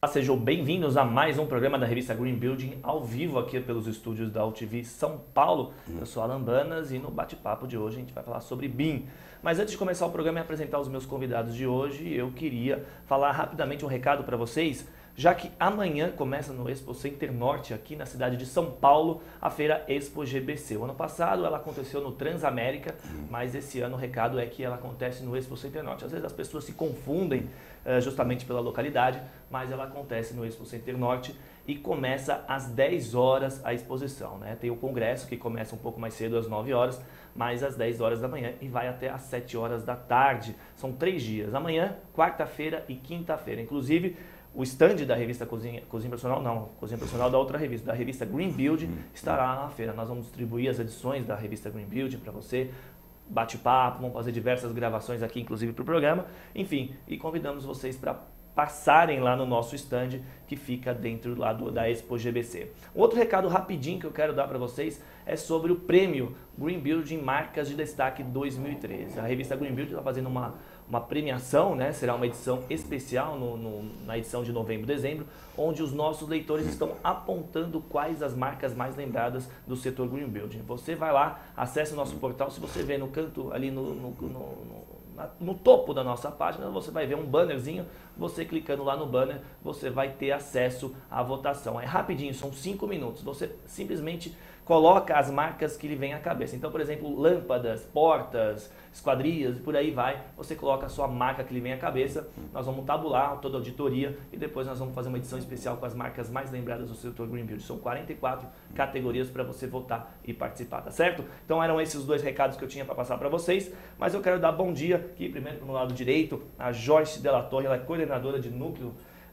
Sejam bem-vindos a mais um programa da revista Green Building, ao vivo aqui pelos estúdios da UTV São Paulo. Eu sou Alan Banas e no bate-papo de hoje a gente vai falar sobre BIM. Mas antes de começar o programa e apresentar os meus convidados de hoje, eu queria falar rapidamente um recado para vocês, já que amanhã começa no Expo Center Norte, aqui na cidade de São Paulo, a feira Expo GBC. O ano passado ela aconteceu no Transamérica, mas esse ano o recado é que ela acontece no Expo Center Norte. Às vezes as pessoas se confundem justamente pela localidade, mas ela acontece no Expo Center Norte e começa às 10 horas a exposição, né? Tem o congresso que começa um pouco mais cedo, às 9 horas, mas às 10 horas da manhã e vai até às 7 horas da tarde. São 3 dias, amanhã, quarta-feira e quinta-feira. Inclusive, o stand da revista Cozinha Profissional, não, Cozinha Profissional da outra revista, da revista Green Building, estará na feira. Nós vamos distribuir as edições da revista Green Building para você, bate-papo, vamos fazer diversas gravações aqui, inclusive para o programa, enfim, e convidamos vocês para passarem lá no nosso stand que fica dentro lá da Expo GBC. Um outro recado rapidinho que eu quero dar para vocês é sobre o prêmio Green Building Marcas de Destaque 2013. A revista Green Building está fazendo uma premiação, né? Será uma edição especial na edição de novembro e dezembro, onde os nossos leitores estão apontando quais as marcas mais lembradas do setor Green Building. Você vai lá, acesse o nosso portal, se você vê no canto ali no topo da nossa página, você vai ver um bannerzinho, você clicando lá no banner, você vai ter acesso à votação. É rapidinho, são 5 minutos, você simplesmente coloca as marcas que lhe vem à cabeça. Então, por exemplo, lâmpadas, portas, esquadrias e por aí vai, você coloca a sua marca que lhe vem à cabeça, nós vamos tabular toda a auditoria e depois nós vamos fazer uma edição especial com as marcas mais lembradas do setor Green Building. São 44 categorias para você votar e participar, tá certo? Então eram esses os dois recados que eu tinha para passar para vocês, mas eu quero dar bom dia aqui, primeiro para o meu lado direito, a Joyce Della Torre, ela é coordenadora de núcleo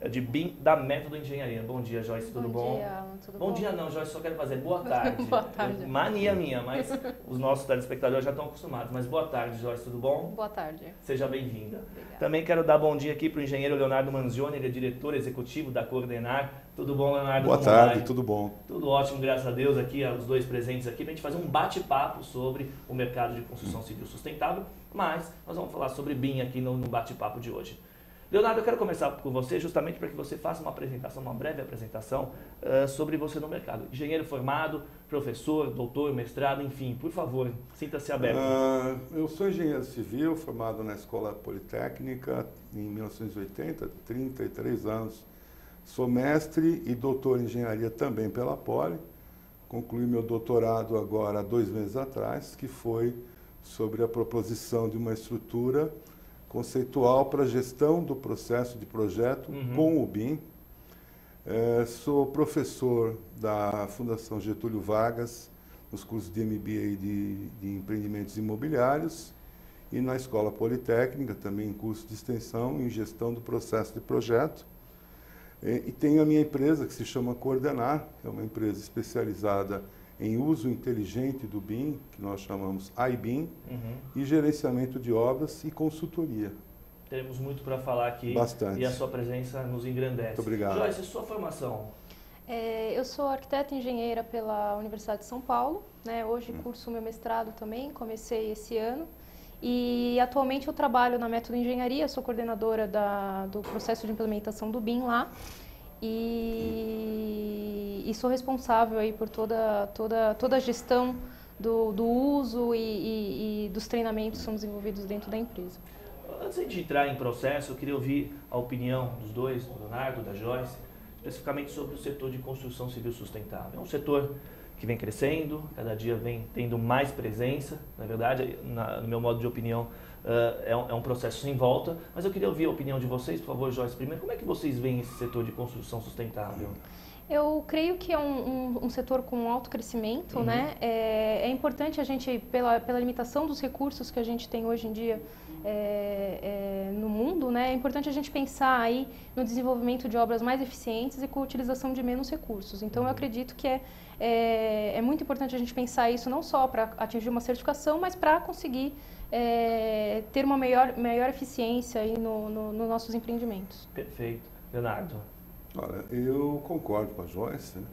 de BIM da Método Engenharia. Bom dia, Joyce, tudo bom? Bom dia, Alan, tudo bom? Bom dia não, Joyce, só quero fazer boa tarde. Boa tarde. Mania minha, mas os nossos telespectadores já estão acostumados. Mas boa tarde, Joyce, tudo bom? Boa tarde. Seja bem-vinda. Obrigada. Também quero dar bom dia aqui para o engenheiro Leonardo Manzioni, ele é diretor executivo da Coordenar. Tudo bom, Leonardo? Boa tarde, tudo bom? Tudo ótimo, graças a Deus, aqui, os dois presentes aqui, para a gente fazer um bate-papo sobre o mercado de construção civil sustentável, mas nós vamos falar sobre BIM aqui no bate-papo de hoje. Leonardo, eu quero começar com você justamente para que você faça uma apresentação, uma breve apresentação sobre você no mercado. Engenheiro formado, professor, doutor, mestrado, enfim, por favor, sinta-se aberto. Eu sou engenheiro civil, formado na Escola Politécnica em 1980, 33 anos. Sou mestre e doutor em engenharia também pela Poli. Concluí meu doutorado agora há 2 meses atrás, que foi sobre a proposição de uma estrutura conceitual para a gestão do processo de projeto com o BIM. Sou professor da Fundação Getúlio Vargas, nos cursos de MBA de Empreendimentos Imobiliários e na Escola Politécnica, também em curso de extensão em gestão do processo de projeto. E tenho a minha empresa que se chama Coordenar, que é uma empresa especializada em uso inteligente do BIM, que nós chamamos iBIM, e gerenciamento de obras e consultoria. Teremos muito para falar aqui. Bastante. E a sua presença nos engrandece. Muito obrigado. Joyce, sua formação? Eu sou arquiteta e engenheira pela Universidade de São Paulo, né? Hoje curso meu mestrado também, comecei esse ano. E atualmente eu trabalho na Método Engenharia, sou coordenadora do processo de implementação do BIM lá. E sou responsável aí por toda a gestão do uso e dos treinamentos que são desenvolvidos dentro da empresa. Antes de entrar em processo, eu queria ouvir a opinião dos dois, do Leonardo, da Joyce, especificamente sobre o setor de construção civil sustentável. É um setor que vem crescendo, cada dia vem tendo mais presença, na verdade, no meu modo de opinião, é um processo sem volta, mas eu queria ouvir a opinião de vocês, por favor, Joyce, primeiro, como é que vocês veem esse setor de construção sustentável? Eu creio que é um setor com alto crescimento, né? É importante a gente, pela limitação dos recursos que a gente tem hoje em dia no mundo, né? É importante a gente pensar aí no desenvolvimento de obras mais eficientes e com a utilização de menos recursos. Então, eu acredito que é muito importante a gente pensar isso não só para atingir uma certificação, mas para conseguir ter uma maior eficiência aí nos nossos empreendimentos. Perfeito. Leonardo? Olha, eu concordo com a Joyce, né?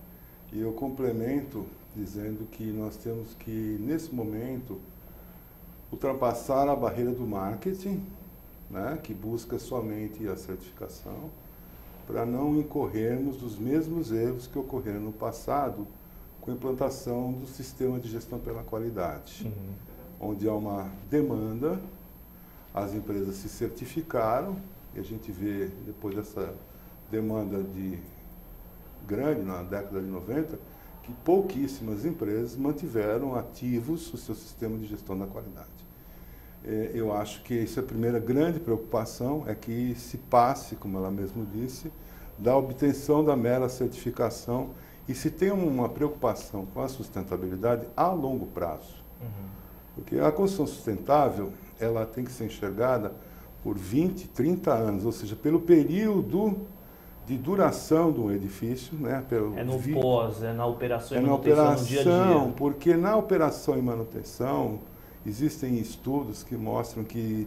E eu complemento dizendo que nós temos que, nesse momento, ultrapassar a barreira do marketing, né, que busca somente a certificação, para não incorrermos dos mesmos erros que ocorreram no passado com a implantação do sistema de gestão pela qualidade, onde há uma demanda, as empresas se certificaram, e a gente vê, depois dessa demanda grande, na década de 90, que pouquíssimas empresas mantiveram ativos o seu sistema de gestão da qualidade. Eu acho que essa é a primeira grande preocupação, é que se passe, como ela mesma disse, da obtenção da mera certificação e se tem uma preocupação com a sustentabilidade a longo prazo. Porque a construção sustentável, ela tem que ser enxergada por 20, 30 anos, ou seja, pelo período de duração de um edifício. Né, na operação e manutenção no dia a dia. Porque na operação e manutenção existem estudos que mostram que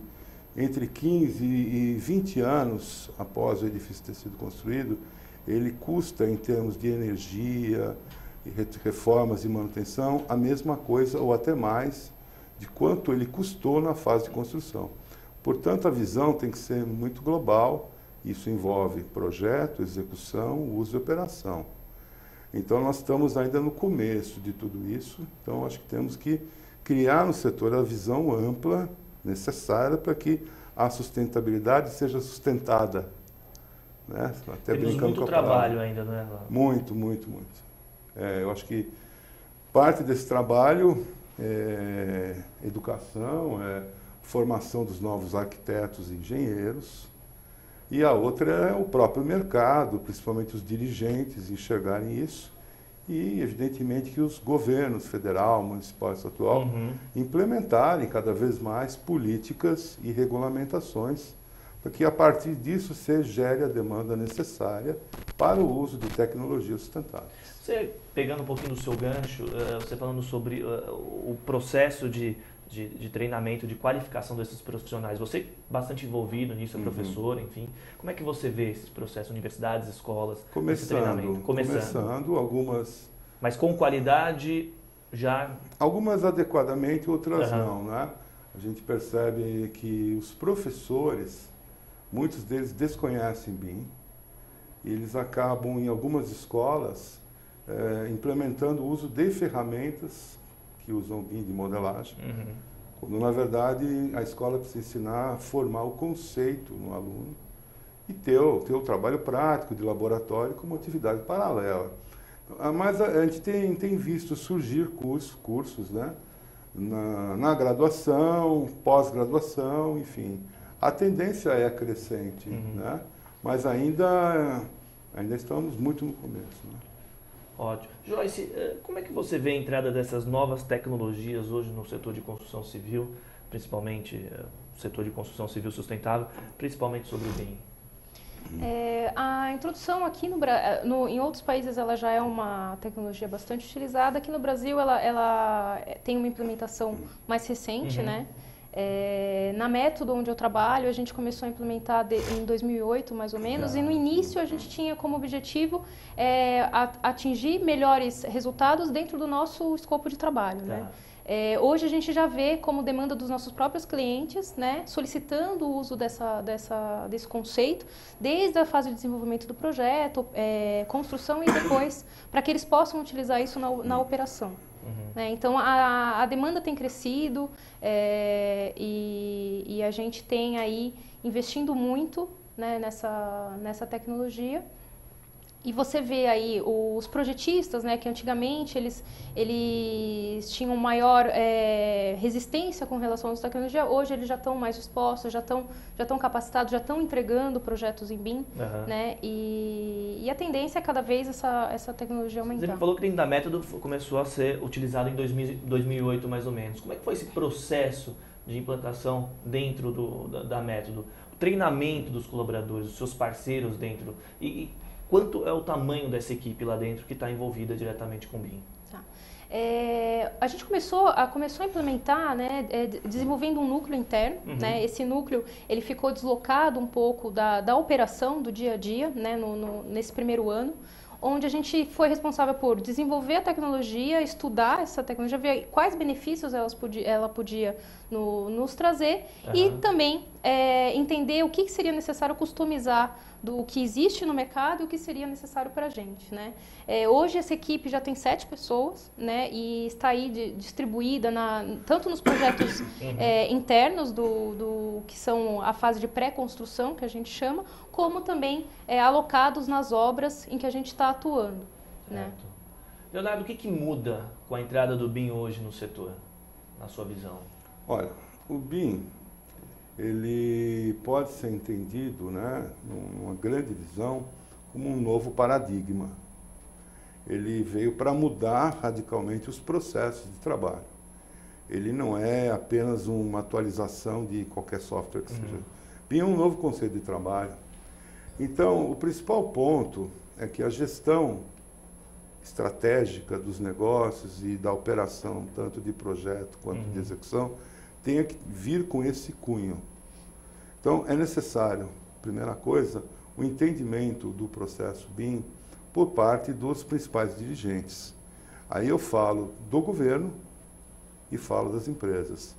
entre 15 e 20 anos após o edifício ter sido construído, ele custa, em termos de energia, reformas e manutenção, a mesma coisa ou até mais de quanto ele custou na fase de construção. Portanto, a visão tem que ser muito global. Isso envolve projeto, execução, uso e operação. Então, nós estamos ainda no começo de tudo isso. Então, acho que temos que criar no setor a visão ampla necessária para que a sustentabilidade seja sustentada. Né? Até temos muito trabalho ainda, né? Muito, muito, muito. Eu acho que parte desse trabalho é educação, formação dos novos arquitetos e engenheiros, e a outra é o próprio mercado, principalmente os dirigentes enxergarem isso, e evidentemente que os governos federal, municipal e estadual implementarem cada vez mais políticas e regulamentações para que a partir disso se gere a demanda necessária para o uso de tecnologias sustentáveis. Você, pegando um pouquinho do seu gancho, você falando sobre o processo de treinamento, de qualificação desses profissionais, você bastante envolvido nisso, é professor, enfim, como é que você vê esses processos, universidades, escolas, esse treinamento? Começando, algumas... Mas com qualidade já... Algumas adequadamente, outras não, né? A gente percebe que os professores, muitos deles desconhecem BIM, e eles acabam, em algumas escolas, implementando o uso de ferramentas que usam BIM de modelagem, quando, na verdade, a escola precisa ensinar a formar o conceito no aluno e ter o trabalho prático de laboratório como atividade paralela. Mas a gente tem visto surgir cursos, né, na graduação, pós-graduação, enfim. A tendência é crescente, né, mas ainda estamos muito no começo. Né? Ótimo. Joyce, como é que você vê a entrada dessas novas tecnologias hoje no setor de construção civil, principalmente o setor de construção civil sustentável, principalmente sobre o BIM? A introdução aqui em outros países ela já é uma tecnologia bastante utilizada. Aqui no Brasil ela tem uma implementação mais recente, né? Na Método, onde eu trabalho, a gente começou a implementar em 2008, mais ou menos, e no início a gente tinha como objetivo atingir melhores resultados dentro do nosso escopo de trabalho, né? Hoje a gente já vê como demanda dos nossos próprios clientes, né, solicitando o uso desse conceito, desde a fase de desenvolvimento do projeto, construção e depois, para que eles possam utilizar isso na operação. Né? Então, a demanda tem crescido e a gente tem aí investindo muito, né, nessa tecnologia. E você vê aí os projetistas, né, que antigamente eles tinham maior resistência com relação a essa tecnologia, hoje eles já estão mais dispostos, já estão capacitados, já estão entregando projetos em BIM, né, e a tendência é cada vez essa tecnologia aumentar. Você me falou que dentro da Método começou a ser utilizado em 2008 mais ou menos. Como é que foi esse processo de implantação dentro da Método? O treinamento dos colaboradores, dos seus parceiros dentro e quanto é o tamanho dessa equipe lá dentro que está envolvida diretamente com o BIM? A gente começou a implementar, né, desenvolvendo um núcleo interno. Né? Esse núcleo ele ficou deslocado um pouco da operação do dia a dia, né, nesse primeiro ano, onde a gente foi responsável por desenvolver a tecnologia, estudar essa tecnologia, ver quais benefícios ela podia nos trazer e também entender o que seria necessário customizar do que existe no mercado e o que seria necessário para a gente, né? Hoje essa equipe já tem 7 pessoas, né? E está aí distribuída tanto nos projetos internos do que são a fase de pré-construção, que a gente chama, como também alocados nas obras em que a gente está atuando, né? Leonardo, o que muda com a entrada do BIM hoje no setor, na sua visão? Olha, o BIM, ele pode ser entendido, né, numa grande visão, como um novo paradigma. Ele veio para mudar radicalmente os processos de trabalho. Ele não é apenas uma atualização de qualquer software que seja. BIM é um novo conceito de trabalho. Então, o principal ponto é que a gestão estratégica dos negócios e da operação, tanto de projeto quanto de execução, tenha que vir com esse cunho. Então, é necessário, primeira coisa, o entendimento do processo BIM por parte dos principais dirigentes. Aí eu falo do governo e falo das empresas.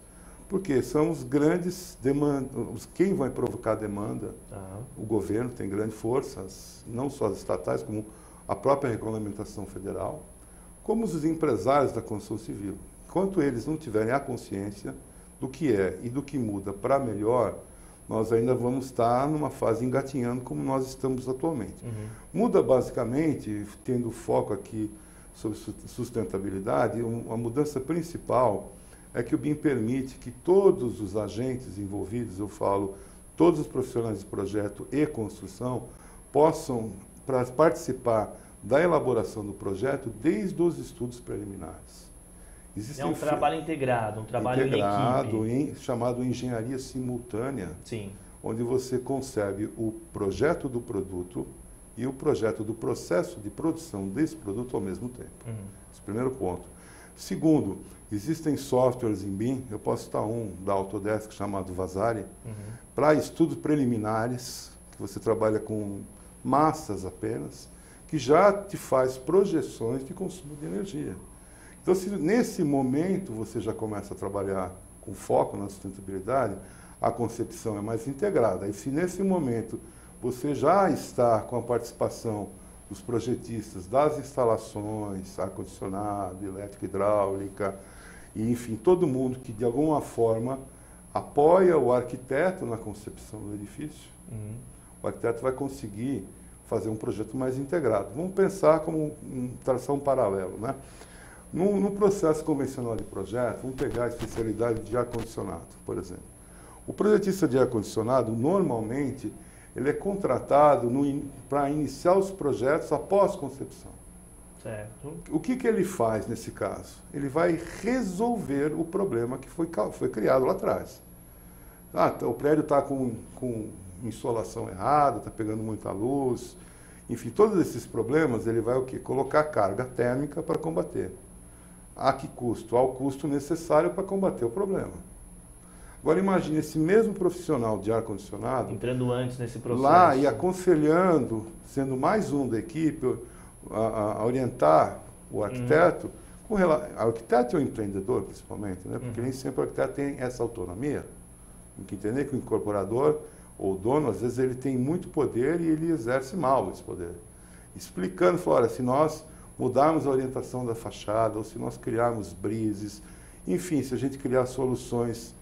Porque são os grandes demandas, quem vai provocar demanda, o governo tem grande força, não só as estatais, como a própria regulamentação federal, como os empresários da construção civil. Enquanto eles não tiverem a consciência do que é e do que muda para melhor, nós ainda vamos estar numa fase engatinhando como nós estamos atualmente. Muda basicamente, tendo foco aqui sobre sustentabilidade, a mudança principal é que o BIM permite que todos os agentes envolvidos, eu falo, todos os profissionais de projeto e construção, possam participar da elaboração do projeto desde os estudos preliminares. É um trabalho integrado, um trabalho em equipe. Chamado engenharia simultânea, onde você concebe o projeto do produto e o projeto do processo de produção desse produto ao mesmo tempo. Esse é o primeiro ponto. Segundo, existem softwares em BIM, eu posso citar um da Autodesk chamado Vasari, para estudos preliminares, que você trabalha com massas apenas, que já te faz projeções de consumo de energia. Então, se nesse momento você já começa a trabalhar com foco na sustentabilidade, a concepção é mais integrada. E se nesse momento você já está com a participação dos projetistas, das instalações, ar-condicionado, elétrica, hidráulica, e enfim, todo mundo que de alguma forma apoia o arquiteto na concepção do edifício, o arquiteto vai conseguir fazer um projeto mais integrado. Vamos pensar como traçar um paralelo, né? No processo convencional de projeto, vamos pegar a especialidade de ar-condicionado, por exemplo. O projetista de ar-condicionado, normalmente, ele é contratado para iniciar os projetos após concepção. Certo. O que ele faz nesse caso? Ele vai resolver o problema que foi criado lá atrás. O prédio está com insolação errada, está pegando muita luz, enfim, todos esses problemas ele vai o quê? Colocar carga térmica para combater. A que custo? Ao custo necessário para combater o problema. Agora imagine esse mesmo profissional de ar-condicionado entrando antes nesse processo. Lá e aconselhando, sendo mais um da equipe, a orientar o arquiteto, o arquiteto é o empreendedor principalmente, né? Porque nem sempre o arquiteto tem essa autonomia. Tem que entender que o incorporador ou o dono, às vezes ele tem muito poder e ele exerce mal esse poder. Explicando, olha, se nós mudarmos a orientação da fachada, ou se nós criarmos brises, enfim, se a gente criar soluções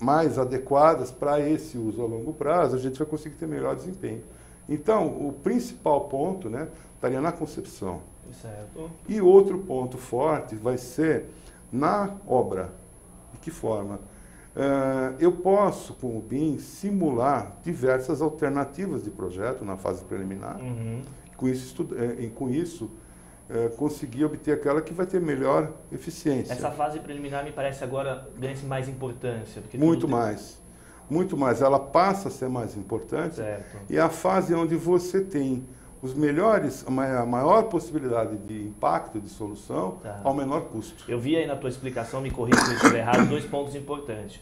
mais adequadas para esse uso a longo prazo, a gente vai conseguir ter melhor desempenho. Então, o principal ponto, né, estaria na concepção. Certo. E outro ponto forte vai ser na obra. De que forma? Eu posso, com o BIM, simular diversas alternativas de projeto na fase preliminar. Com isso, conseguir obter aquela que vai ter melhor eficiência. Essa fase preliminar me parece agora ganha-se mais importância. Porque muito mais. Muito mais. Ela passa a ser mais importante. Certo. E é a fase onde você tem os melhores, a maior possibilidade de impacto, de solução, ao menor custo. Eu vi aí na tua explicação, me corrija se eu estiver errado, 2 pontos importantes.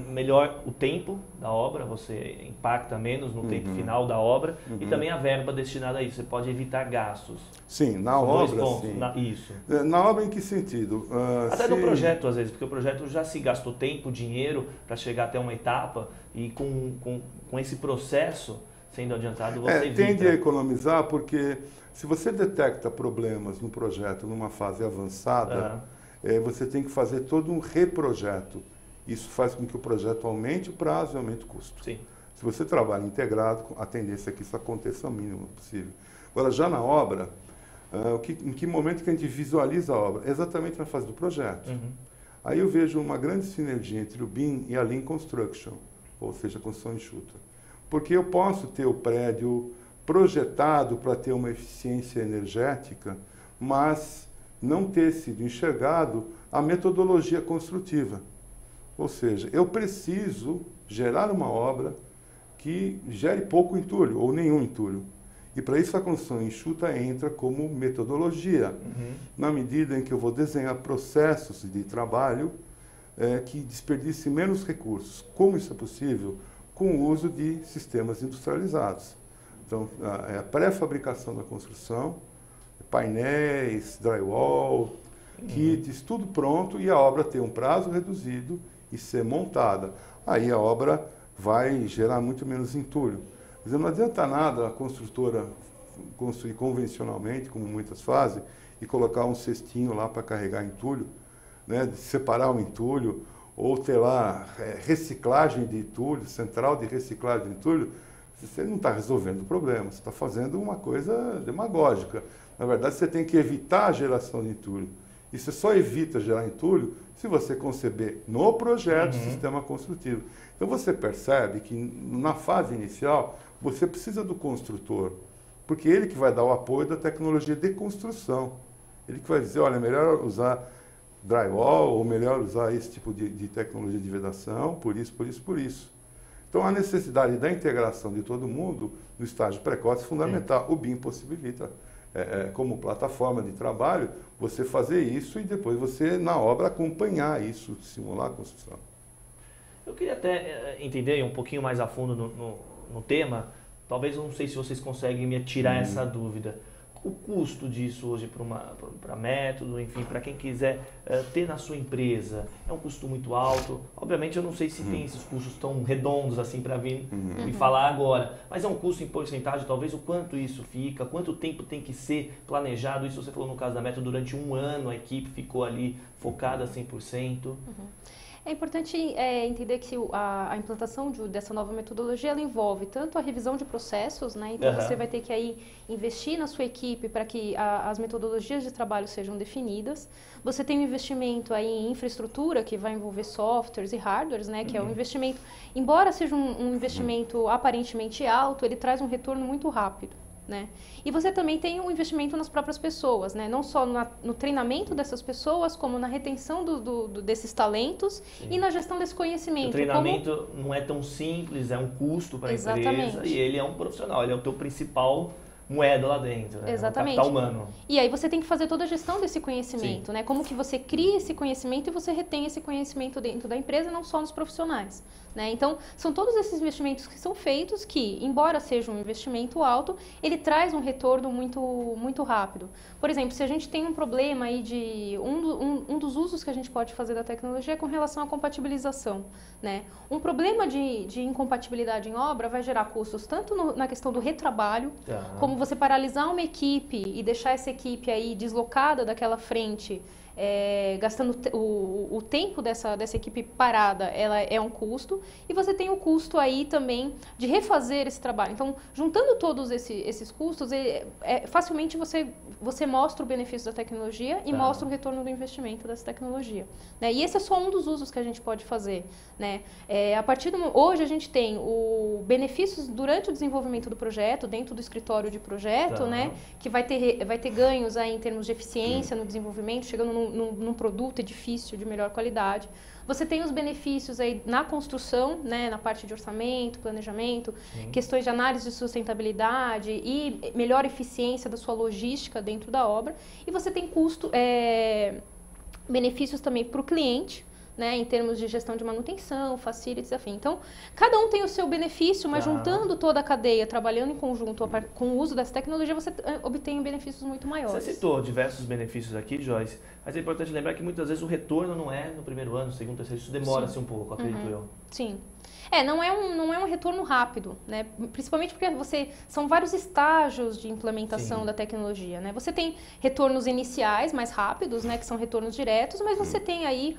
melhor o tempo da obra, você impacta menos no tempo final da obra e também a verba destinada a isso. Você pode evitar gastos. Sim, na São obra, dois pontos. sim. Isso. Na obra em que sentido? Até no projeto, às vezes, porque o projeto já se gastou tempo, dinheiro para chegar até uma etapa e com esse processo sendo adiantado, você evita. Tende a economizar porque se você detecta problemas no projeto numa fase avançada, você tem que fazer todo um reprojeto. Isso faz com que o projeto aumente o prazo e aumente o custo. Sim. Se você trabalha integrado, a tendência é que isso aconteça o mínimo possível. Agora, já na obra, em que momento que a gente visualiza a obra? Exatamente na fase do projeto. Aí eu vejo uma grande sinergia entre o BIM e a Lean Construction, ou seja, a construção enxuta. Porque eu posso ter o prédio projetado para ter uma eficiência energética, mas não ter sido enxergado a metodologia construtiva. Ou seja, eu preciso gerar uma obra que gere pouco entulho ou nenhum entulho. E para isso a construção enxuta entra como metodologia, na medida em que eu vou desenhar processos de trabalho que desperdicem menos recursos. Como isso é possível? Com o uso de sistemas industrializados. Então, a pré-fabricação da construção, painéis, drywall, kits, tudo pronto e a obra tem um prazo reduzido e ser montada. Aí a obra vai gerar muito menos entulho. Quer dizer, não adianta nada a construtora construir convencionalmente, como muitas fazem, e colocar um cestinho lá para carregar entulho, né, separar o entulho, ou ter lá reciclagem de entulho, central de reciclagem de entulho. Você não está resolvendo o problema, você está fazendo uma coisa demagógica. Na verdade, você tem que evitar a geração de entulho. E você só evita gerar entulho se você conceber no projeto o sistema construtivo. Então você percebe que na fase inicial você precisa do construtor, porque ele que vai dar o apoio da tecnologia de construção. Ele que vai dizer, olha, é melhor usar drywall ou melhor usar esse tipo de tecnologia de vedação, por isso, por isso, por isso. Então a necessidade da integração de todo mundo no estágio precoce é fundamental. O BIM possibilita, como plataforma de trabalho, você fazer isso e depois você, na obra, acompanhar isso, simular a construção. Eu queria até entender um pouquinho mais a fundo no tema, talvez eu não sei se vocês conseguem me tirar essa dúvida. O custo disso hoje para método, enfim, para quem quiser ter na sua empresa, é um custo muito alto? Obviamente eu não sei se tem esses custos tão redondos assim para vir me falar agora, mas é um custo em porcentagem, talvez o quanto isso fica, quanto tempo tem que ser planejado, isso você falou no caso da método, durante um ano a equipe ficou ali focada 100%. É importante entender que a implantação dessa nova metodologia ela envolve tanto a revisão de processos, né? Então você vai ter que aí investir na sua equipe para que as metodologias de trabalho sejam definidas. Você tem um investimento aí em infraestrutura que vai envolver softwares e hardwares, né? Que é um investimento, embora seja um investimento aparentemente alto, ele traz um retorno muito rápido. Né? E você também tem um investimento nas próprias pessoas, né? Não só no treinamento dessas pessoas, como na retenção desses talentos e na gestão desse conhecimento. O treinamento não é tão simples, é um custo para a empresa e ele é um profissional, ele é o teu principal moeda lá dentro, né? Exatamente. É um capital humano. E aí você tem que fazer toda a gestão desse conhecimento, né? Como que você cria esse conhecimento e você retém esse conhecimento dentro da empresa, não só nos profissionais, né? Então, são todos esses investimentos que são feitos que, embora seja um investimento alto, ele traz um retorno muito rápido. Por exemplo, se a gente tem um problema aí de... Um dos usos que a gente pode fazer da tecnologia é com relação à compatibilização, né? Um problema de incompatibilidade em obra vai gerar custos tanto na questão do retrabalho, como você paralisar uma equipe e deixar essa equipe aí deslocada daquela frente, gastando o tempo dessa equipe parada, ela é um custo, e você tem o custo aí também de refazer esse trabalho. Então, juntando todos esses custos, facilmente você mostra o benefício da tecnologia e mostra o retorno do investimento dessa tecnologia, né? E esse é só um dos usos que a gente pode fazer, né? Hoje a gente tem o benefícios durante o desenvolvimento do projeto, dentro do escritório de projeto, né? Que vai ter ganhos aí em termos de eficiência no desenvolvimento, chegando num produto edifício de melhor qualidade. Você tem os benefícios aí na construção, né, na parte de orçamento, planejamento, questões de análise de sustentabilidade e melhor eficiência da sua logística dentro da obra. E você tem benefícios também para o cliente, né, em termos de gestão de manutenção, facilities, afim. Então, cada um tem o seu benefício, mas juntando toda a cadeia, trabalhando em conjunto com o uso dessa tecnologia, você obtém benefícios muito maiores. Você citou diversos benefícios aqui, Joyce, mas é importante lembrar que muitas vezes o retorno não é no primeiro ano, segundo, terceiro, isso demora-se um pouco, acredito eu. Sim. Não é um retorno rápido, né? Principalmente porque são vários estágios de implementação da tecnologia, né? Você tem retornos iniciais mais rápidos, né? Que são retornos diretos, mas você tem aí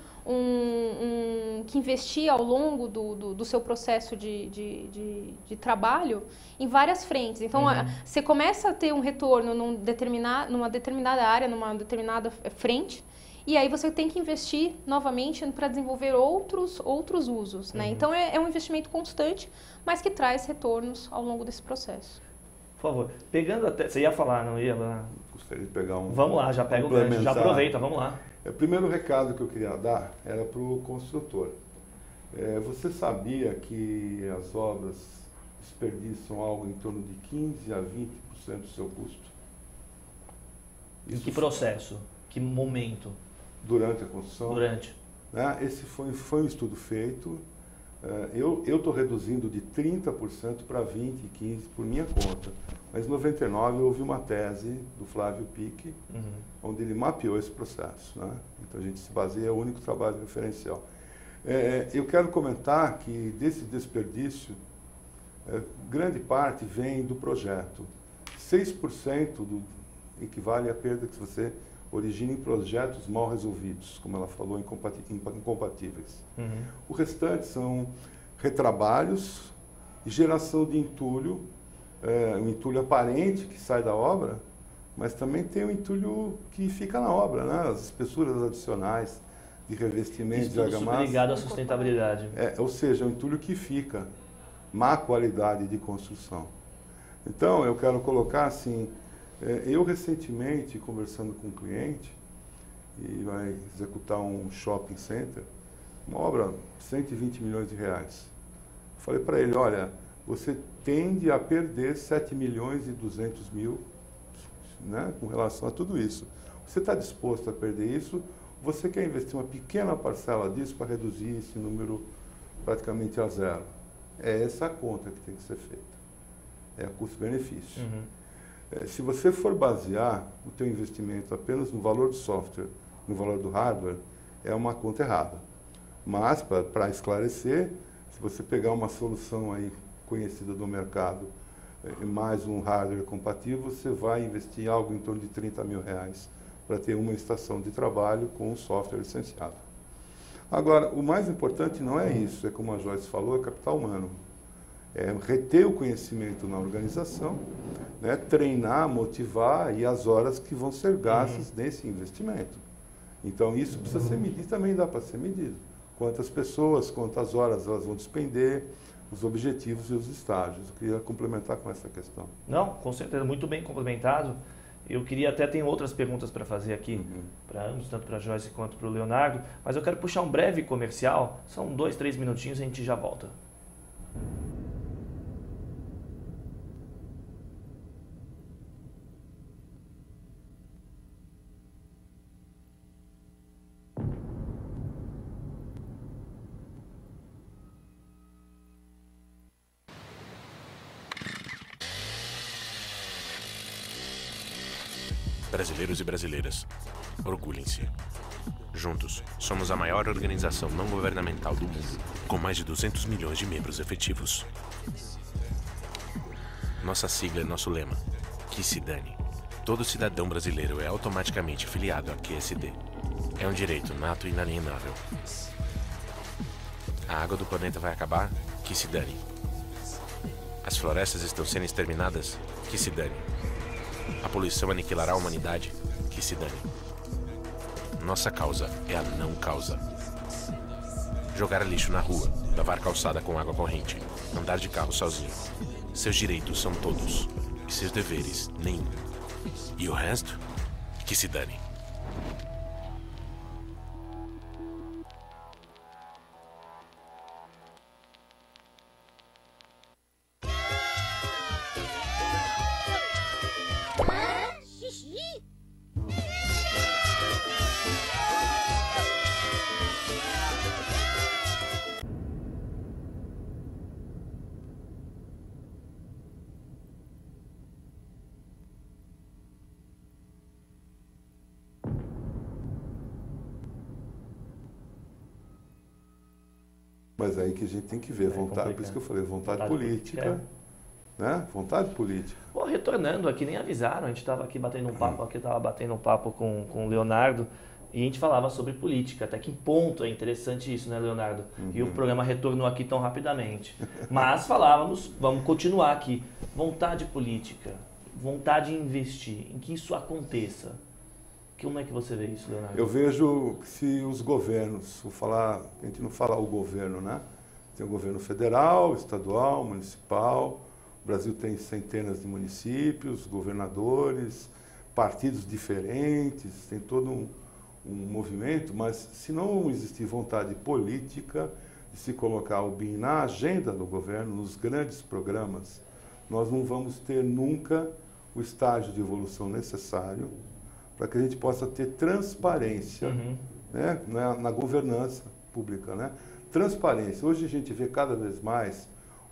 que investir ao longo do seu processo de trabalho em várias frentes. Então, você começa a ter um retorno numa determinada área, numa determinada frente, e aí você tem que investir novamente para desenvolver outros usos, né? Então é um investimento constante, mas que traz retornos ao longo desse processo. Por favor, pegando até... Você ia falar, não ia? Gostaria de pegar um... Vamos lá, já pega o gancho, já aproveita, vamos lá. O primeiro recado que eu queria dar era para o construtor. Você sabia que as obras desperdiçam algo em torno de 15% a 20% do seu custo? Em que processo? Que momento? Durante a construção. Durante. Esse foi um estudo feito. Eu estou reduzindo de 30% para 20% e 15% por minha conta. Mas em 99 houve uma tese do Flávio Pique, onde ele mapeou esse processo. Né? Então a gente se baseia, é o único trabalho referencial. Eu quero comentar que desse desperdício, grande parte vem do projeto. 6% equivale à perda que você origina em projetos mal resolvidos, como ela falou, incompatíveis. O restante são retrabalhos e geração de entulho, um entulho aparente que sai da obra, mas também tem o entulho que fica na obra, né? As espessuras adicionais de revestimento de argamassa. Ligado à sustentabilidade. Ou seja, o entulho que fica, má qualidade de construção. Então, eu quero colocar assim, eu recentemente, conversando com um cliente, e vai executar um shopping center, uma obra, 120 milhões de reais. Falei para ele, olha, você tende a perder 7 milhões e 200 mil, né, com relação a tudo isso. Você está disposto a perder isso? Você quer investir uma pequena parcela disso para reduzir esse número praticamente a zero? É essa a conta que tem que ser feita. É a custo-benefício. Se você for basear o teu investimento apenas no valor do software, no valor do hardware, é uma conta errada. Mas, para esclarecer, se você pegar uma solução aí conhecida do mercado, mais um hardware compatível, você vai investir algo em torno de 30 mil reais para ter uma estação de trabalho com um software licenciado. Agora, o mais importante não é isso, é como a Joyce falou, é capital humano. É reter o conhecimento na organização, né, treinar, motivar e as horas que vão ser gastas nesse investimento. Então, isso precisa ser medido, também dá para ser medido. Quantas pessoas, quantas horas elas vão despender, os objetivos e os estágios. Eu queria complementar com essa questão. Não, com certeza, muito bem complementado. Eu queria até, tem outras perguntas para fazer aqui, para ambos, tanto para a Joyce quanto para o Leonardo, mas eu quero puxar um breve comercial, são 2, 3 minutinhos e a gente já volta. Brasileiros e brasileiras, orgulhem-se. Juntos, somos a maior organização não governamental do mundo, com mais de 200 milhões de membros efetivos. Nossa sigla é nosso lema, que se dane. Todo cidadão brasileiro é automaticamente filiado à QSD. É um direito nato e inalienável. A água do planeta vai acabar? Que se dane. As florestas estão sendo exterminadas? Que se dane. A poluição aniquilará a humanidade? Que se dane. Nossa causa é a não causa. Jogar lixo na rua, lavar calçada com água corrente, andar de carro sozinho. Seus direitos são todos, e seus deveres, nenhum. E o resto? Que se dane. Mas aí que a gente tem que ver, vontade, por isso que eu falei, vontade política, né? Vontade política. Bom, retornando aqui, nem avisaram, a gente estava aqui batendo um papo, com o Leonardo, e a gente falava sobre política, até que ponto é interessante isso, né, Leonardo? E o programa retornou aqui tão rapidamente. Mas falávamos, vamos continuar aqui, vontade política, vontade de investir, em que isso aconteça. Como é que você vê isso, Leonardo? Eu vejo que se os governos, a gente não fala o governo, né? Tem o governo federal, estadual, municipal, o Brasil tem centenas de municípios, governadores, partidos diferentes, tem todo um movimento, mas se não existir vontade política de se colocar o BIM na agenda do governo, nos grandes programas, nós não vamos ter nunca o estágio de evolução necessário para que a gente possa ter transparência, né, na governança pública, né? Transparência. Hoje a gente vê cada vez mais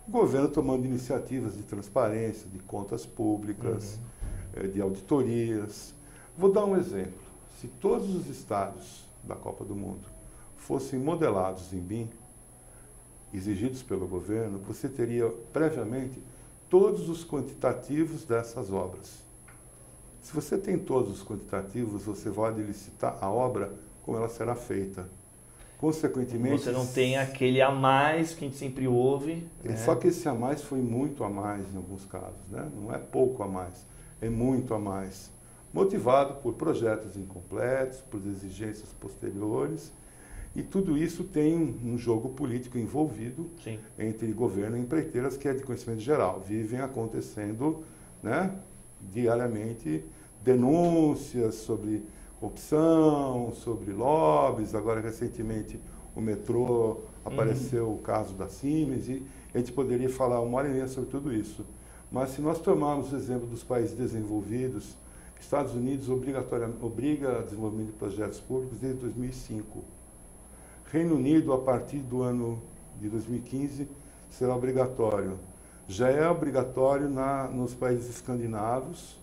o governo tomando iniciativas de transparência, de contas públicas, de auditorias. Vou dar um exemplo. Se todos os estádios da Copa do Mundo fossem modelados em BIM, exigidos pelo governo, você teria previamente todos os quantitativos dessas obras. Se você tem todos os quantitativos, você pode licitar a obra como ela será feita. Consequentemente... Você não tem aquele a mais que a gente sempre ouve. Né? Só que esse a mais foi muito a mais em alguns casos, né? Não é pouco a mais, é muito a mais. Motivado por projetos incompletos, por exigências posteriores, e tudo isso tem um jogo político envolvido entre governo e empreiteiras, que é de conhecimento geral. Vivem acontecendo, né, diariamente denúncias sobre corrupção, sobre lobbies. Agora, recentemente, o metrô apareceu o caso da Siemens, e a gente poderia falar 1h30 sobre tudo isso. Mas se nós tomarmos o exemplo dos países desenvolvidos, Estados Unidos obriga a desenvolvimento de projetos públicos desde 2005. Reino Unido, a partir do ano de 2015, será obrigatório. Já é obrigatório nos países escandinavos.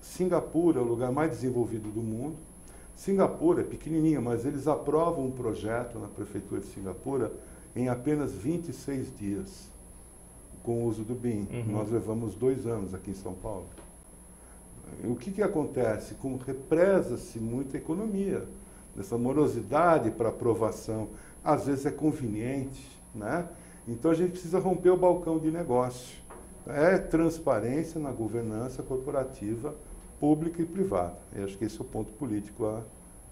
Singapura é o lugar mais desenvolvido do mundo. Singapura é pequenininha, mas eles aprovam um projeto na prefeitura de Singapura em apenas 26 dias, com o uso do BIM. Nós levamos 2 anos aqui em São Paulo. O que acontece? Represa-se muita economia, essa morosidade para aprovação. Às vezes é conveniente, né? Então a gente precisa romper o balcão de negócio. É transparência na governança corporativa, pública e privada. Eu acho que esse é o ponto político a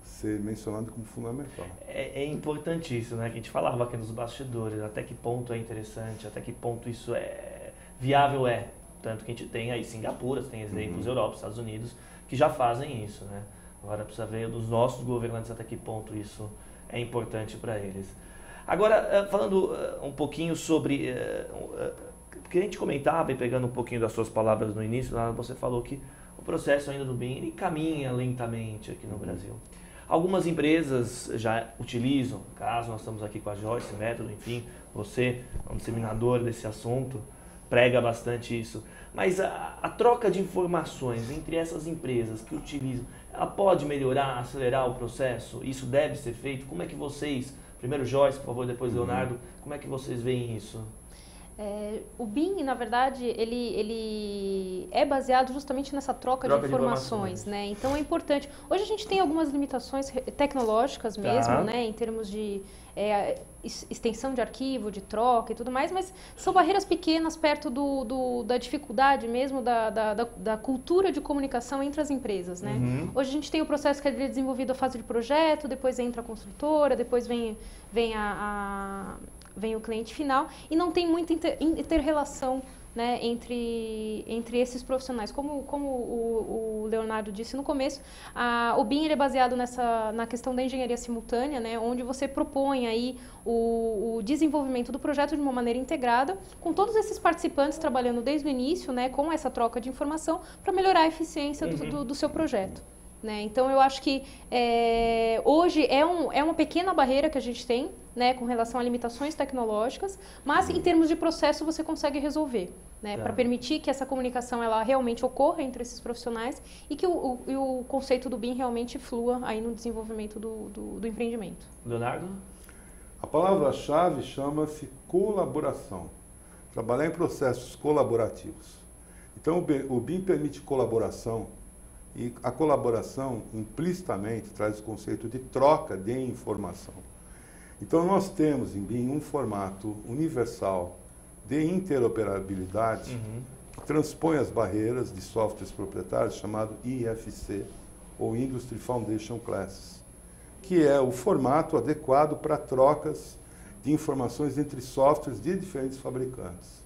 ser mencionado como fundamental. É importantíssimo, né? Que a gente falava aqui nos bastidores, até que ponto é interessante, até que ponto isso é viável é. Tanto que a gente tem aí Singapura, tem exemplos Europa, Estados Unidos, que já fazem isso, né? Agora precisa ver dos nossos governantes até que ponto isso é importante para eles. Agora, falando um pouquinho sobre... porque a gente comentava, e pegando um pouquinho das suas palavras no início, você falou que o processo ainda do BIM ele caminha lentamente aqui no Brasil. Algumas empresas já utilizam, caso nós estamos aqui com a Joyce Método, enfim, você é um disseminador desse assunto, prega bastante isso. Mas a troca de informações entre essas empresas que utilizam, ela pode melhorar, acelerar o processo? Isso deve ser feito? Como é que vocês, primeiro Joyce, por favor, depois Leonardo, como é que vocês veem isso? O BIM, na verdade, ele é baseado justamente nessa troca de informações, né? Então é importante. Hoje a gente tem algumas limitações tecnológicas mesmo, né? Em termos de extensão de arquivo, de troca e tudo mais, mas são barreiras pequenas perto da dificuldade mesmo da cultura de comunicação entre as empresas, né? Hoje a gente tem o processo que é desenvolvido a fase de projeto, depois entra a construtora, depois vem o cliente final, e não tem muita inter-relação, né, entre esses profissionais. Como o Leonardo disse no começo, o BIM ele é baseado na questão da engenharia simultânea, né, onde você propõe aí o desenvolvimento do projeto de uma maneira integrada, com todos esses participantes trabalhando desde o início, né, com essa troca de informação, para melhorar a eficiência do seu projeto. Né? Então, eu acho que hoje é uma pequena barreira que a gente tem, né, com relação a limitações tecnológicas, mas em termos de processo você consegue resolver, né, para permitir que essa comunicação ela realmente ocorra entre esses profissionais e que o conceito do BIM realmente flua aí no desenvolvimento do empreendimento. Leonardo? A palavra-chave chama-se colaboração. Trabalhar em processos colaborativos. Então, o BIM permite colaboração, e a colaboração implicitamente traz o conceito de troca de informação. Então, nós temos em BIM um formato universal de interoperabilidade que transpõe as barreiras de softwares proprietários, chamado IFC, ou Industry Foundation Classes, que é o formato adequado para trocas de informações entre softwares de diferentes fabricantes.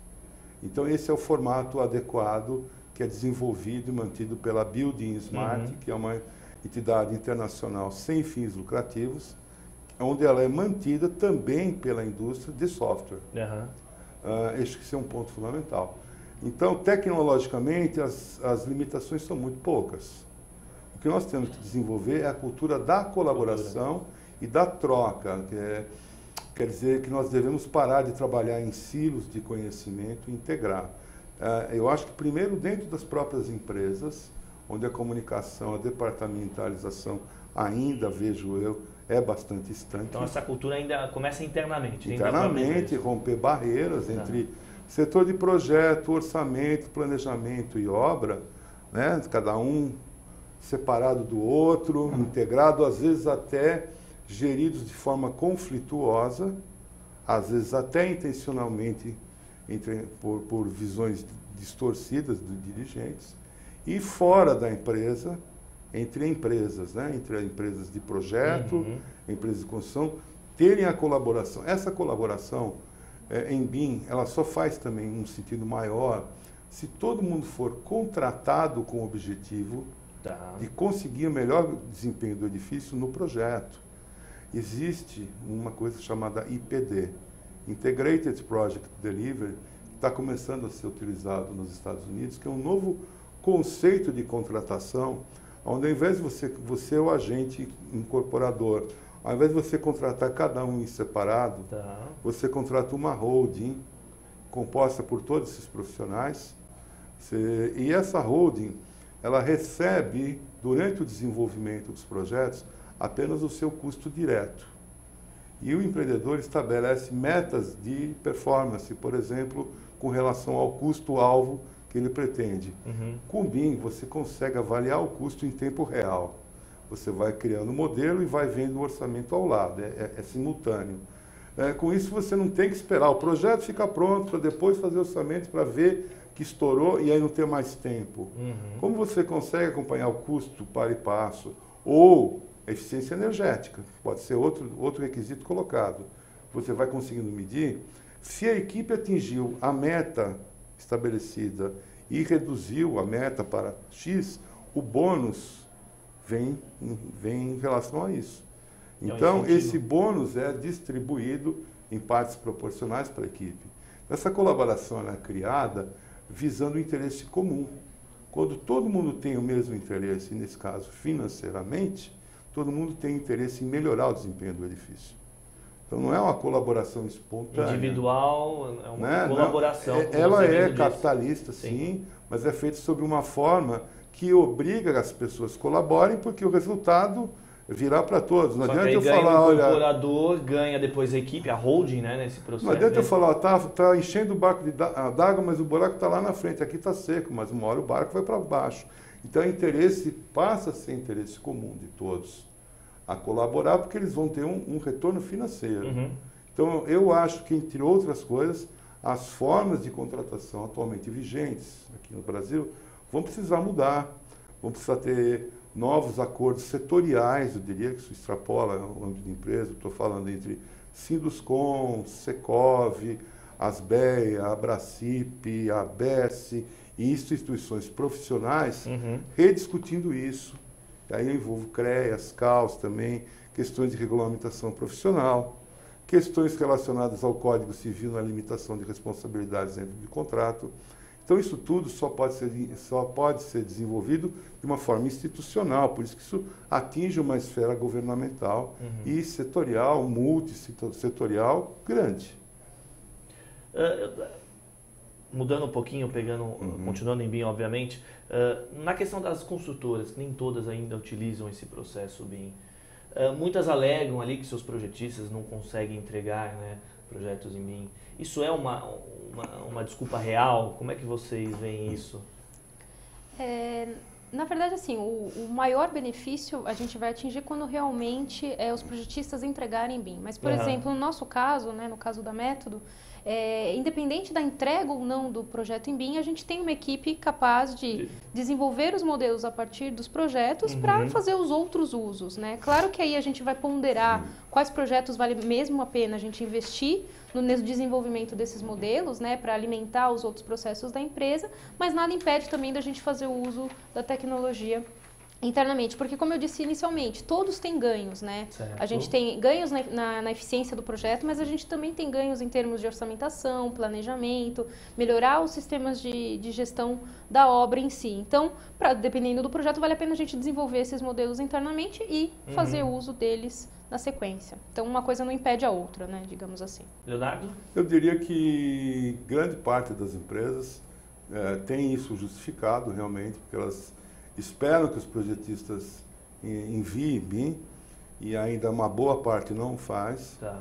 Então, esse é o formato adequado que é desenvolvido e mantido pela Building Smart, que é uma entidade internacional sem fins lucrativos, onde ela é mantida também pela indústria de software. Esse é um ponto fundamental. Então, tecnologicamente, as limitações são muito poucas. O que nós temos que desenvolver é a cultura da colaboração e da troca, quer dizer que nós devemos parar de trabalhar em silos de conhecimento e integrar. Eu acho que primeiro dentro das próprias empresas, onde a comunicação, a departamentalização ainda, vejo eu, é bastante estanque. Então essa cultura ainda começa internamente. Internamente, romper barreiras entre setor de projeto, orçamento, planejamento e obra, né? Cada um separado do outro, integrado, às vezes até geridos de forma conflituosa, às vezes até intencionalmente por visões distorcidas dos dirigentes, e fora da empresa, entre empresas, né? Entre empresas de projeto, empresas de construção, terem a colaboração. Essa colaboração em BIM, ela só faz também um sentido maior se todo mundo for contratado com o objetivo de conseguir o melhor desempenho do edifício no projeto. Existe uma coisa chamada IPD, Integrated Project Delivery, que está começando a ser utilizado nos Estados Unidos, que é um novo conceito de contratação, onde ao invés de você é o agente incorporador, ao invés de você contratar cada um em separado, você contrata uma holding composta por todos esses profissionais, e essa holding, ela recebe, durante o desenvolvimento dos projetos, apenas o seu custo direto. E o empreendedor estabelece metas de performance, por exemplo, com relação ao custo-alvo que ele pretende. Com o BIM, você consegue avaliar o custo em tempo real. Você vai criando o modelo e vai vendo o orçamento ao lado, é simultâneo. Com isso, você não tem que esperar o projeto ficar pronto para depois fazer orçamento para ver que estourou e aí não ter mais tempo. Como você consegue acompanhar o custo para e passo, ou eficiência energética, pode ser outro requisito colocado. Você vai conseguindo medir. Se a equipe atingiu a meta estabelecida e reduziu a meta para X, o bônus vem em relação a isso. Então, esse bônus é distribuído em partes proporcionais para a equipe. Essa colaboração é criada visando o interesse comum. Quando todo mundo tem o mesmo interesse, nesse caso financeiramente, todo mundo tem interesse em melhorar o desempenho do edifício. Então não é uma colaboração espontânea. Individual, é uma colaboração. Ela é capitalista, sim, mas é feita sob uma forma que obriga as pessoas colaborem, porque o resultado virá para todos. Não adianta eu falar, olha, o incorporador ganha depois a equipe, a holding, né, nesse processo. Não adianta eu falar, tá enchendo o barco d'água, mas o buraco está lá na frente, aqui está seco, mas uma hora o barco vai para baixo. Então, interesse passa a ser interesse comum de todos a colaborar, porque eles vão ter um retorno financeiro. Então, eu acho que, entre outras coisas, as formas de contratação atualmente vigentes aqui no Brasil vão precisar mudar, vão precisar ter novos acordos setoriais, eu diria que isso extrapola o âmbito de empresa, estou falando entre Sinduscom, Secov, Asbeia, Abracip, Aberce e instituições profissionais rediscutindo isso. Aí eu envolvo CREAS, CAUS também, questões de regulamentação profissional, questões relacionadas ao Código Civil na limitação de responsabilidades dentro do contrato. Então, isso tudo só pode ser desenvolvido de uma forma institucional, por isso que isso atinge uma esfera governamental e setorial, multissetorial grande. Mudando um pouquinho, continuando em BIM, obviamente, na questão das consultoras, nem todas ainda utilizam esse processo BIM. Muitas alegam ali que seus projetistas não conseguem entregar, né, projetos em BIM. Isso é uma desculpa real? Como é que vocês veem isso? Na verdade, assim, o maior benefício a gente vai atingir quando realmente os projetistas entregarem BIM. Mas, por exemplo, no nosso caso, né, no caso da Método, independente da entrega ou não do projeto em BIM, a gente tem uma equipe capaz de desenvolver os modelos a partir dos projetos para fazer os outros usos, né? Claro que aí a gente vai ponderar quais projetos vale mesmo a pena a gente investir no desenvolvimento desses modelos, né, para alimentar os outros processos da empresa, mas nada impede também da gente fazer o uso da tecnologia internamente, porque como eu disse inicialmente, todos têm ganhos, né? Certo. A gente tem ganhos na eficiência do projeto, mas a gente também tem ganhos em termos de orçamentação, planejamento, melhorar os sistemas de gestão da obra em si. Então, dependendo do projeto, vale a pena a gente desenvolver esses modelos internamente e fazer uso deles na sequência. Então, uma coisa não impede a outra, né? Digamos assim. Leonardo? Eu diria que grande parte das empresas tem isso justificado realmente, porque elas esperam que os projetistas enviem BIM e ainda uma boa parte não faz. Tá.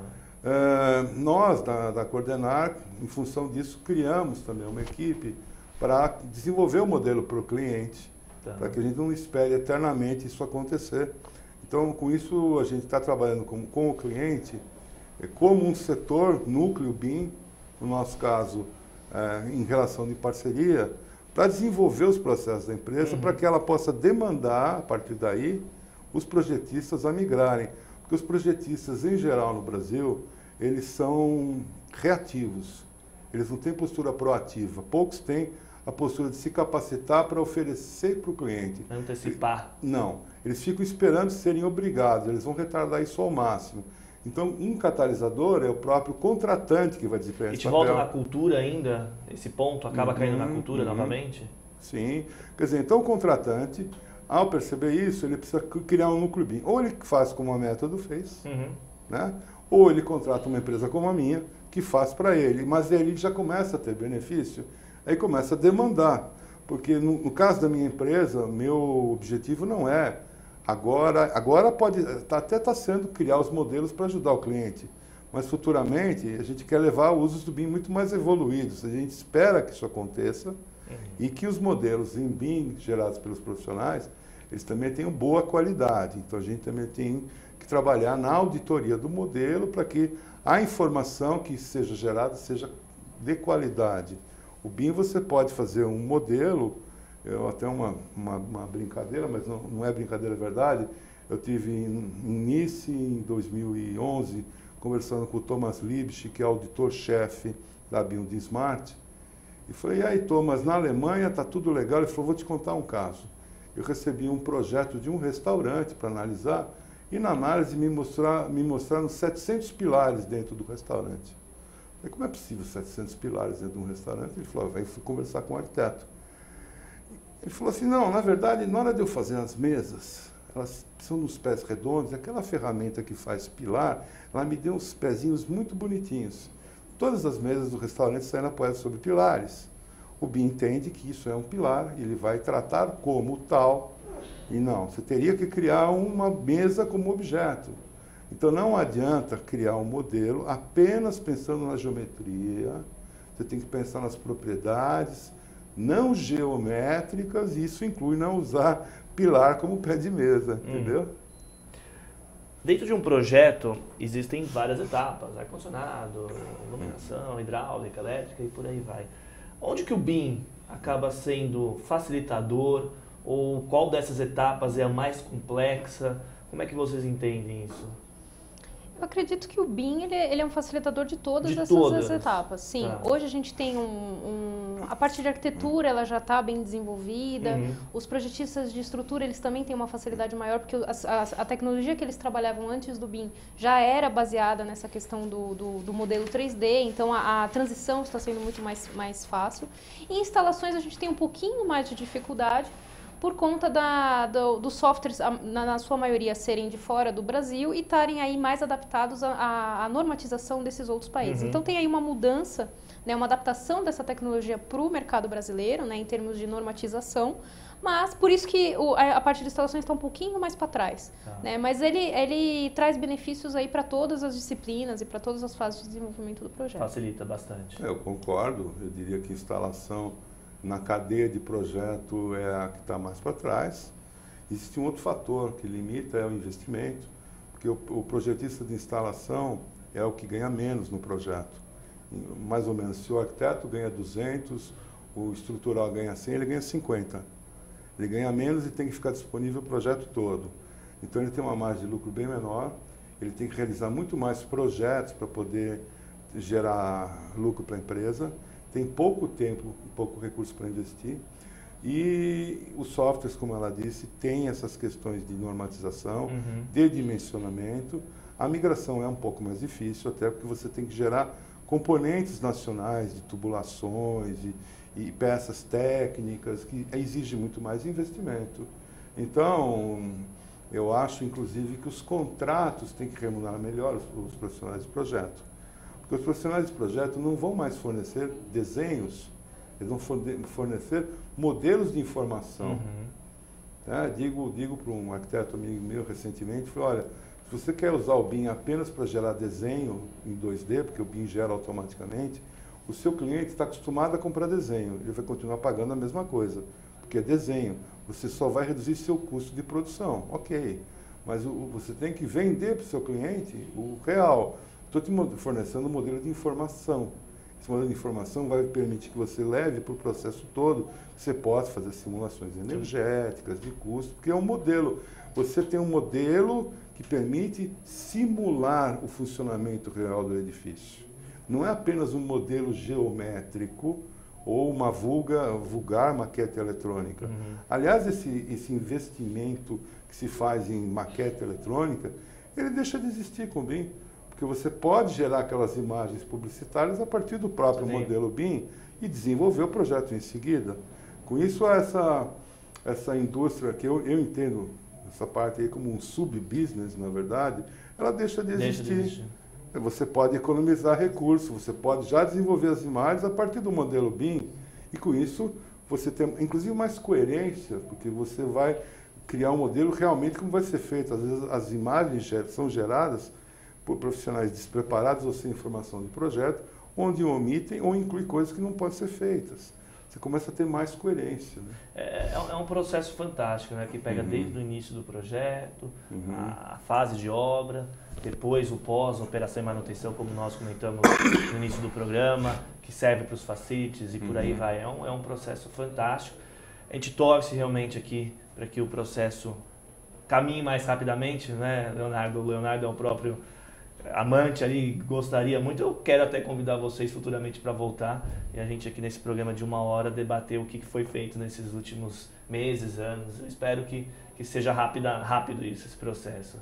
Nós, da Coordenar, em função disso, criamos também uma equipe para desenvolver o modelo para o cliente, para que a gente não espere eternamente isso acontecer. Então, com isso, a gente está trabalhando com o cliente como um setor núcleo BIM, no nosso caso, em relação de parceria, para desenvolver os processos da empresa, para que ela possa demandar, a partir daí, os projetistas a migrarem. Porque os projetistas, em geral, no Brasil, eles são reativos. Eles não têm postura proativa. Poucos têm a postura de se capacitar para oferecer para o cliente. Antecipar. Não. Eles ficam esperando serem obrigados. Eles vão retardar isso ao máximo. Então, um catalisador é o próprio contratante que vai desempenhar esse papel. E te volta na cultura ainda? Esse ponto acaba caindo na cultura novamente? Sim. Quer dizer, então o contratante, ao perceber isso, ele precisa criar um núcleo BIM. Ou ele faz como a Método fez, né? Ou ele contrata uma empresa como a minha, que faz para ele. Mas ele já começa a ter benefício, aí começa a demandar. Porque no caso da minha empresa, meu objetivo não é agora pode até estar sendo criar os modelos para ajudar o cliente, mas futuramente a gente quer levar usos do BIM muito mais evoluídos. A gente espera que isso aconteça e que os modelos em BIM gerados pelos profissionais, eles também tenham boa qualidade. Então a gente também tem que trabalhar na auditoria do modelo para que a informação que seja gerada seja de qualidade. O BIM você pode fazer um modelo. Até uma brincadeira, mas não é brincadeira, é verdade. Eu tive em Nice, em 2011, conversando com o Thomas Liebsch, que é auditor-chefe da BIM de Smart, e falei, e aí, Thomas, na Alemanha está tudo legal? Ele falou, vou te contar um caso. Eu recebi um projeto de um restaurante para analisar, e na análise me mostraram 700 pilares dentro do restaurante. Eu falei, como é possível 700 pilares dentro de um restaurante? Ele falou, aí fui conversar com o arquiteto. Ele falou assim, não, na verdade, na hora de eu fazer as mesas, elas são nos pés redondos, aquela ferramenta que faz pilar, ela me deu uns pezinhos muito bonitinhos. Todas as mesas do restaurante saem apoiadas sobre pilares. O BIM entende que isso é um pilar, ele vai tratar como tal, e não, você teria que criar uma mesa como objeto. Então não adianta criar um modelo apenas pensando na geometria, você tem que pensar nas propriedades, não geométricas, e isso inclui não usar pilar como pé de mesa, entendeu? Dentro de um projeto existem várias etapas, ar-condicionado, iluminação, hidráulica, elétrica e por aí vai. Onde que o BIM acaba sendo facilitador ou qual dessas etapas é a mais complexa? Como é que vocês entendem isso? Eu acredito que o BIM ele é um facilitador de todas essas etapas. Sim, hoje a gente tem a parte de arquitetura, ela já está bem desenvolvida. Os projetistas de estrutura, eles também têm uma facilidade maior, porque a tecnologia que eles trabalhavam antes do BIM já era baseada nessa questão do modelo 3D, então a transição está sendo muito mais fácil. Em instalações a gente tem um pouquinho mais de dificuldade, por conta dos softwares, na sua maioria, serem de fora do Brasil e estarem aí mais adaptados à normatização desses outros países. Então tem aí uma mudança, né, uma adaptação dessa tecnologia para o mercado brasileiro, né, em termos de normatização, mas por isso que a parte de instalações está um pouquinho mais para trás. Né, mas ele traz benefícios aí para todas as disciplinas e para todas as fases de desenvolvimento do projeto. Facilita bastante. Eu concordo, eu diria que instalação na cadeia de projeto é a que está mais para trás. Existe um outro fator que limita, é o investimento, porque o projetista de instalação é o que ganha menos no projeto. Mais ou menos, se o arquiteto ganha 200, o estrutural ganha 100, ele ganha 50. Ele ganha menos e tem que ficar disponível o projeto todo. Então ele tem uma margem de lucro bem menor, ele tem que realizar muito mais projetos para poder gerar lucro para a empresa, tem pouco tempo, pouco recurso para investir, e os softwares, como ela disse, tem essas questões de normatização, de dimensionamento. A migração é um pouco mais difícil, até porque você tem que gerar componentes nacionais de tubulações e peças técnicas, que exige muito mais investimento. Então, eu acho, inclusive, que os contratos têm que remunerar melhor os profissionais de projeto. Porque os profissionais de projeto não vão mais fornecer desenhos, eles vão fornecer modelos de informação. Digo para um arquiteto amigo meu recentemente, falei, olha, se você quer usar o BIM apenas para gerar desenho em 2D, porque o BIM gera automaticamente, o seu cliente está acostumado a comprar desenho, ele vai continuar pagando a mesma coisa, porque é desenho. Você só vai reduzir seu custo de produção, ok. Mas você tem que vender para o seu cliente o real. Estou te fornecendo um modelo de informação. Esse modelo de informação vai permitir que você leve para o processo todo, você possa fazer simulações energéticas, de custo, porque é um modelo. Você tem um modelo que permite simular o funcionamento real do edifício. Não é apenas um modelo geométrico ou uma vulgar maquete eletrônica. Aliás, esse investimento que se faz em maquete eletrônica, ele deixa de existir com o BIM. Porque você pode gerar aquelas imagens publicitárias a partir do próprio modelo BIM e desenvolver o projeto em seguida. Com isso, essa indústria, que eu entendo essa parte aí como um sub-business, na verdade, ela deixa de existir. Você pode economizar recursos, você pode já desenvolver as imagens a partir do modelo BIM e com isso você tem, inclusive, mais coerência, porque você vai criar um modelo realmente como vai ser feito. Às vezes as imagens são geradas por profissionais despreparados ou sem informação de projeto, onde omitem ou incluem coisas que não podem ser feitas. Você começa a ter mais coerência. Né? É um processo fantástico, né? Que pega desde o início do projeto, a fase de obra, depois o pós, operação e manutenção, como nós comentamos no início do programa, que serve para os facilities e por aí vai. É um processo fantástico. A gente torce realmente aqui para que o processo caminhe mais rapidamente, né, Leonardo? O Leonardo é o próprio amante ali, gostaria muito. Eu quero até convidar vocês futuramente para voltar e a gente aqui nesse programa de 1 hora debater o que foi feito nesses últimos meses, anos. Eu espero que seja rápido isso, esse processo.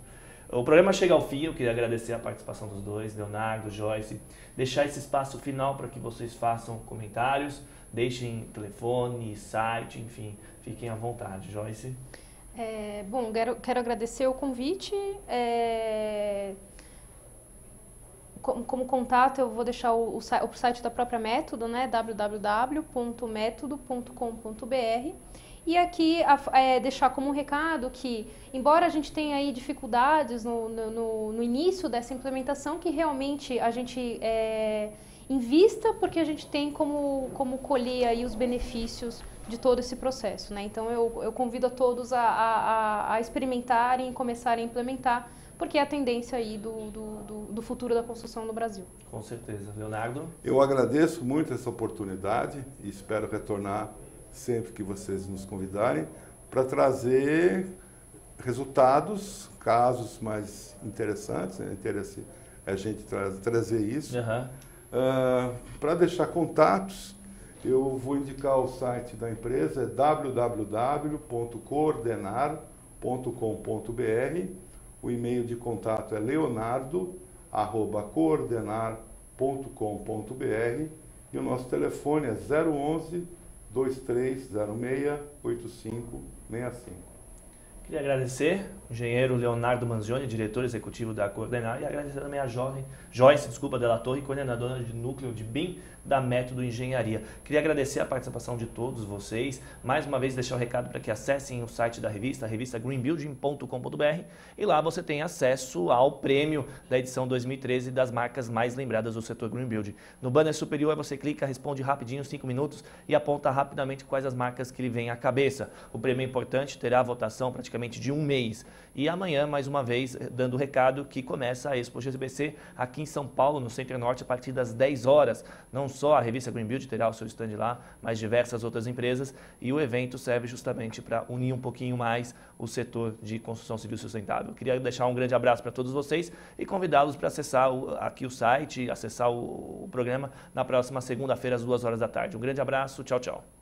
O programa chega ao fim, eu queria agradecer a participação dos dois, Leonardo, Joyce, deixar esse espaço final para que vocês façam comentários, deixem telefone, site, enfim, fiquem à vontade. Joyce? Bom, quero agradecer o convite. Como contato, eu vou deixar o site da própria Método, né, www.metodo.com.br. E aqui deixar como um recado que, embora a gente tenha aí dificuldades no início dessa implementação, que realmente a gente invista, porque a gente tem como colher aí os benefícios de todo esse processo. Né? Então eu convido a todos a experimentarem e começarem a implementar, porque é a tendência aí do futuro da construção no Brasil. Com certeza. Leonardo? Eu agradeço muito essa oportunidade e espero retornar sempre que vocês nos convidarem para trazer resultados, casos mais interessantes, né? Interesse a gente trazer isso. Para deixar contatos, eu vou indicar o site da empresa, é www.coordenar.com.br. O e-mail de contato é leonardo@coordenar.com.br e o nosso telefone é 011 2306 85 65. Queria agradecer o engenheiro Leonardo Manzioni, diretor executivo da Coordenar, e agradecer também a Joyce Della Torre, coordenadora de núcleo de BIM da Método Engenharia. Queria agradecer a participação de todos vocês, mais uma vez deixar o recado para que acessem o site da revista, revistagreenbuilding.com.br, e lá você tem acesso ao prêmio da edição 2013 das marcas mais lembradas do setor Green Building. No banner superior você clica, responde rapidinho, 5 minutos, e aponta rapidamente quais as marcas que lhe vêm à cabeça. O prêmio é importante, terá votação praticamente de um mês. E amanhã, mais uma vez, dando o recado que começa a Expo GBC aqui em São Paulo, no Center Norte, a partir das 10 horas. Não só a revista Green Build terá o seu stand lá, mas diversas outras empresas. E o evento serve justamente para unir um pouquinho mais o setor de construção civil sustentável. Queria deixar um grande abraço para todos vocês e convidá-los para acessar aqui o site, acessar o programa na próxima segunda-feira, às 2 horas da tarde. Um grande abraço, tchau, tchau.